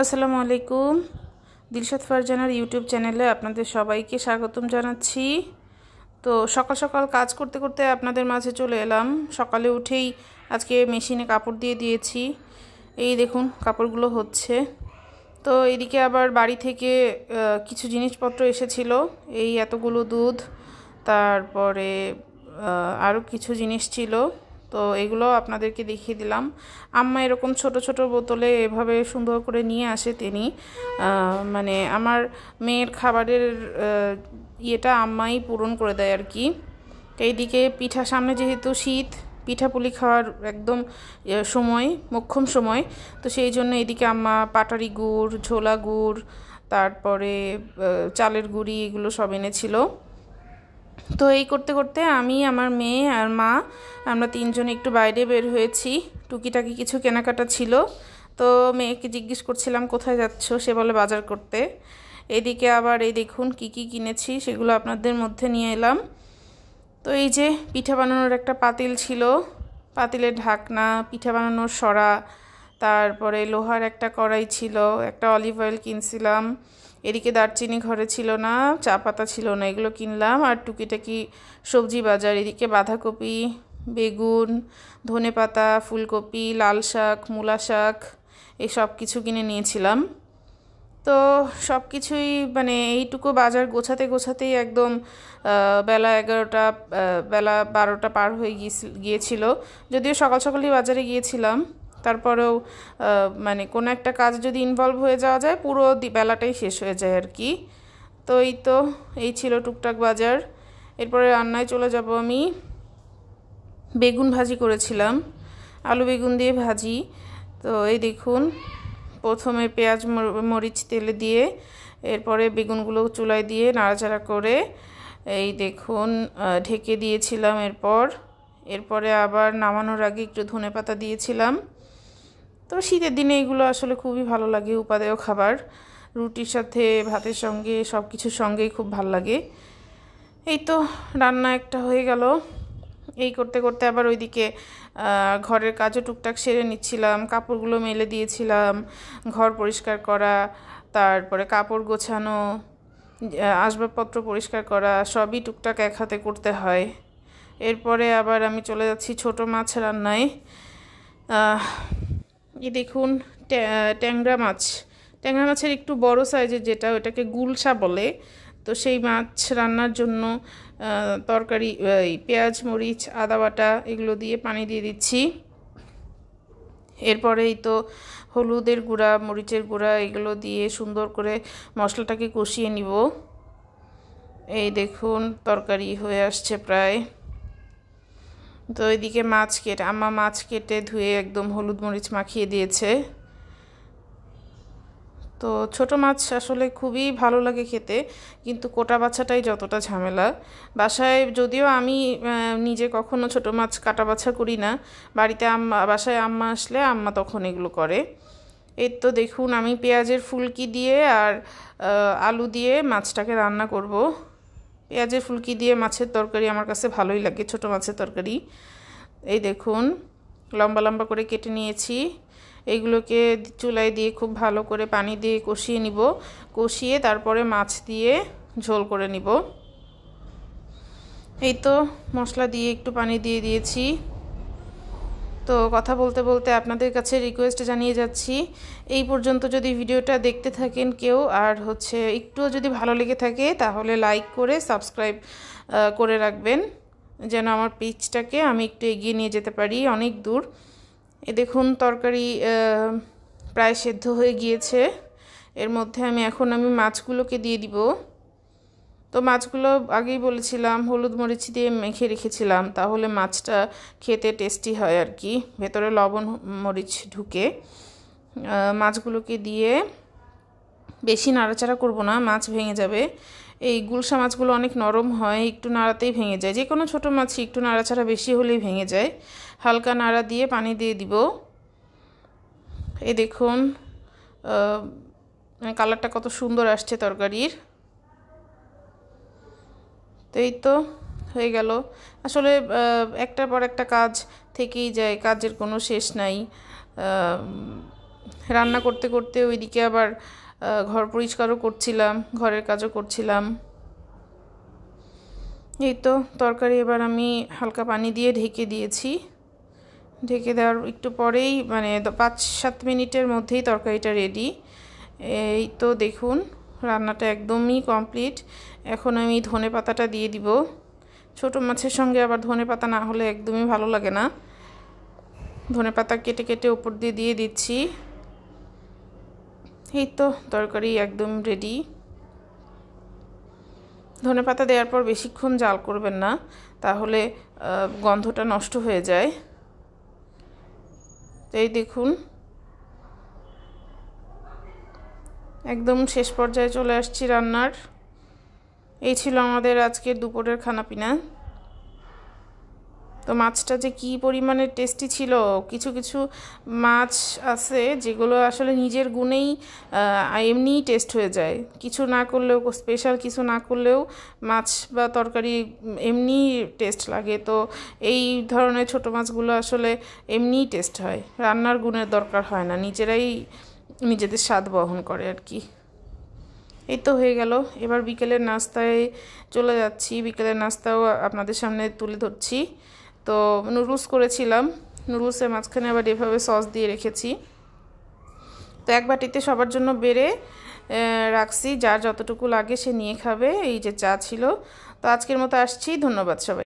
আসসালামু আলাইকুম। দিলশাদ ফারজানার ইউটিউব চ্যানেলে আপনাদের সবাইকে স্বাগতম জানাচ্ছি। তো সকাল সকাল কাজ করতে করতে আপনাদের মাঝে চলে এলাম। সকালে উঠেই আজকে মেশিনে কাপড় দিয়ে দিয়েছি। এই দেখুন কাপড়গুলো হচ্ছে। তো এদিকে আবার বাড়ি থেকে কিছু জিনিসপত্র এসেছিল, এই এতগুলো দুধ, তারপরে আরও কিছু জিনিস ছিল। তো এগুলো আপনাদেরকে দেখিয়ে দিলাম। আম্মা এরকম ছোট ছোট বোতলে এভাবে সুন্দর করে নিয়ে আসে তিনি। মানে আমার মেয়ের খাবারের ইয়েটা আম্মাই পূরণ করে দেয় আর কি। এইদিকে পিঠা, সামনে যেহেতু শীত, পিঠাপুলি খাওয়ার একদম সময়, মোক্ষম সময়। তো সেই জন্য এদিকে আম্মা পাটারি গুড়, ঝোলা গুড়, তারপরে চালের গুঁড়ি, এগুলো সব এনেছিল। তো এই করতে করতে আমি, আমার মেয়ে আর মা, আমরা তিনজন একটু বাইরে বের হয়েছি। টুকিটাকি কিছু কেনাকাটা ছিল। তো মেয়েকে জিজ্ঞেস করছিলাম কোথায় যাচ্ছ, সে বলে বাজার করতে। এদিকে আবার এই দেখুন কি কি কিনেছি, সেগুলো আপনাদের মধ্যে নিয়ে এলাম। তো এই যে পিঠা বানানোর একটা পাতিল ছিল, পাতিলের ঢাকনা, পিঠা বানানোর সরা, তারপরে লোহার একটা কড়াই ছিল, একটা অলিভ অয়েল কিনছিলাম। এদিকে দারচিনি ঘরে ছিল না, চা পাতা ছিল না, এগুলো কিনলাম। আর টুকিটাকি সবজি বাজার, এদিকে বাঁধাকপি, বেগুন, ধনেপাতা, ফুলকপি, লাল শাক, মূলা শাক, এই সব কিছু কিনে নিয়েছিলাম। তো সব কিছুই মানে এইটুকু বাজার গোছাতে গোছাতেই একদম বেলা 11টা, বেলা 12টা পার হয়ে গিয়েছিল। যদিও সকাল সকালই বাজারে গিয়েছিলাম, তারপরেও মানে কোনো একটা কাজ যদি ইনভলভ হয়ে যাওয়া যায়, পুরো বেলাটাই শেষ হয়ে যায় আর কি। তো এই ছিল টুকটাক বাজার। এরপরে রান্নায় চলে যাব আমি। বেগুন ভাজি করেছিলাম, আলু বেগুন দিয়ে ভাজি। তো এই দেখুন, প্রথমে পেঁয়াজ মরিচ তেলে দিয়ে, এরপরে বেগুনগুলো চুলায় দিয়ে নাড়াচাড়া করে এই দেখুন ঢেকে দিয়েছিলাম। এরপরে আবার নামানোর আগে একটু ধনেপাতা দিয়েছিলাম। তো শীতের দিনে এগুলো আসলে খুবই ভালো লাগে, উপাদেয় খাবার। রুটির সাথে, ভাতের সঙ্গে, সব কিছুর সঙ্গেই খুব ভালো লাগে। এই তো রান্না একটা হয়ে গেল। এই করতে করতে আবার ওইদিকে ঘরের কাজও টুকটাক সেরে নিচ্ছিলাম। কাপড়গুলো মেলে দিয়েছিলাম, ঘর পরিষ্কার করা, তারপরে কাপড় গোছানো, আসবাবপত্র পরিষ্কার করা, সবই টুকটাক এক হাতে করতে হয়। এরপরে আবার আমি চলে যাচ্ছি ছোট মাছ রান্নায়। এই দেখুন ট্যাংরা মাছ, ট্যাংরা মাছের একটু বড় সাইজের যেটা, ওটাকে গুলশা বলে। তো সেই মাছ রান্নার জন্য তরকারি, পেঁয়াজ মরিচ আদা বাটা এগুলো দিয়ে পানি দিয়ে দিচ্ছি। এরপরেই তো হলুদের গুঁড়া, মরিচের গুঁড়া এগুলো দিয়ে সুন্দর করে মশলাটাকে কষিয়ে নিব। এই দেখুন তরকারি হয়ে আসছে প্রায়। তো এদিকে আম্মা মাছ কেটে ধুয়ে একদম হলুদ মরিচ মাখিয়ে দিয়েছে। তো ছোট মাছ আসলে খুবই ভালো লাগে খেতে, কিন্তু কোটা বাছাটাই যতটা ঝামেলা। বাসায় যদিও আমি নিজে কখনো ছোট মাছ কাটা বাছা করি না, বাসায় আম্মা আসলে আম্মা তখন এগুলো করে। এই তো দেখুন আমি পেঁয়াজের ফুলকি দিয়ে আর আলু দিয়ে মাছটাকে রান্না করব। পেঁয়াজের ফুলকি দিয়ে মাছের তরকারি আমার কাছে ভালোই লাগে, ছোট মাছের তরকারি। এই দেখুন লম্বা লম্বা করে কেটে নিয়েছি। এইগুলোকে চুলায় দিয়ে খুব ভালো করে পানি দিয়ে কষিয়ে নিব, কষিয়ে তারপরে মাছ দিয়ে ঝোল করে নিব। এই তো মশলা দিয়ে একটু পানি দিয়ে দিয়েছি। তো কথা বলতে বলতে আপনাদের কাছে রিকোয়েস্ট জানিয়ে যাচ্ছি, এই পর্যন্ত যদি ভিডিওটা দেখতে থাকেন কেউ, আর একটুও যদি ভালো লেগে থাকে, তাহলে লাইক করে সাবস্ক্রাইব করে রাখবেন, যেন আমার পেজটাকে আমি একটু এগিয়ে নিয়ে যেতে পারি অনেক দূর। এ দেখুন তরকারি প্রায় সেদ্ধ হয়ে গিয়েছে। এর মধ্যে এখন আমি মাছগুলোকে দিয়ে দিব। তো মাছগুলো আগেই বলেছিলাম হলুদ মরিচ দিয়ে মেখে রেখেছিলাম, তাহলে মাছটা খেতে টেস্টি হয় আর কি, ভেতরে লবণ মরিচ ঢুকে। মাছগুলোকে দিয়ে বেশি নাড়াচাড়া করব না, মাছ ভেঙে যাবে। এই গুলশা মাছগুলো অনেক নরম হয়, একটু নাড়াতেই ভেঙে যায়। যে কোনো ছোটো মাছই একটু নাড়াচাড়া বেশি হলেই ভেঙে যায়। হালকা নাড়া দিয়ে পানি দিয়ে দিব। এই দেখুন কালারটা কত সুন্দর আসছে তরকারির। তো এই তো হয়ে গেল। আসলে একটার পর একটা কাজ থেকেই যায়, কাজের কোনো শেষ নাই। রান্না করতে করতে ওইদিকে আবার ঘর পরিষ্কারও করছিলাম, ঘরের কাজও করছিলাম। এই তো তরকারি এবার আমি হালকা পানি দিয়ে ঢেকে দিয়েছি। ঢেকে দেওয়ার একটু পরেই মানে 5-7 মিনিটের মধ্যেই তরকারিটা রেডি। এই তো দেখুন রান্নাটা একদমই কমপ্লিট। এখন আমি ধনেপাতাটা দিয়ে দিব। ছোটো মাছের সঙ্গে আবার ধনেপাতা না হলে একদমই ভালো লাগে না। ধনেপাতা কেটে কেটে উপর দিয়ে দিয়ে দিচ্ছি। এই তো তরকারি একদম রেডি। ধনেপাতা দেওয়ার পর বেশিক্ষণ জাল করবেন না, তাহলে গন্ধটা নষ্ট হয়ে যায়। তো এই দেখুন একদম শেষ পর্যায়ে চলে আসছি রান্নার। এই ছিল আমাদের আজকের দুপুরের খানাপিনা। তো মাছটা যে কী পরিমাণে টেস্টি ছিল। কিছু কিছু মাছ আছে যেগুলো আসলে নিজের গুণেই এমনিই টেস্ট হয়ে যায়, কিছু না করলেও, স্পেশাল কিছু না করলেও মাছ বা তরকারি এমনি টেস্ট লাগে। তো এই ধরনের ছোটো মাছগুলো আসলে এমনিই টেস্ট হয়, রান্নার গুণের দরকার হয় না, নিজেরাই নিজেদের স্বাদ বহন করে আর কি। এই তো হয়ে গেল। এবার বিকেলের নাস্তায় চলে যাচ্ছি। বিকেলের নাস্তাও আপনাদের সামনে তুলে ধরছি। তো নুডলস করেছিলাম, নুডলসের মাঝখানে আবার এভাবে সস দিয়ে রেখেছি। তো এক বাটিতে সবার জন্য বেড়ে রাখছি, যার যতটুকু লাগে সে নিয়ে খাবে। এই যে চা ছিল। তো আজকের মতো আসছি, ধন্যবাদ সবাই।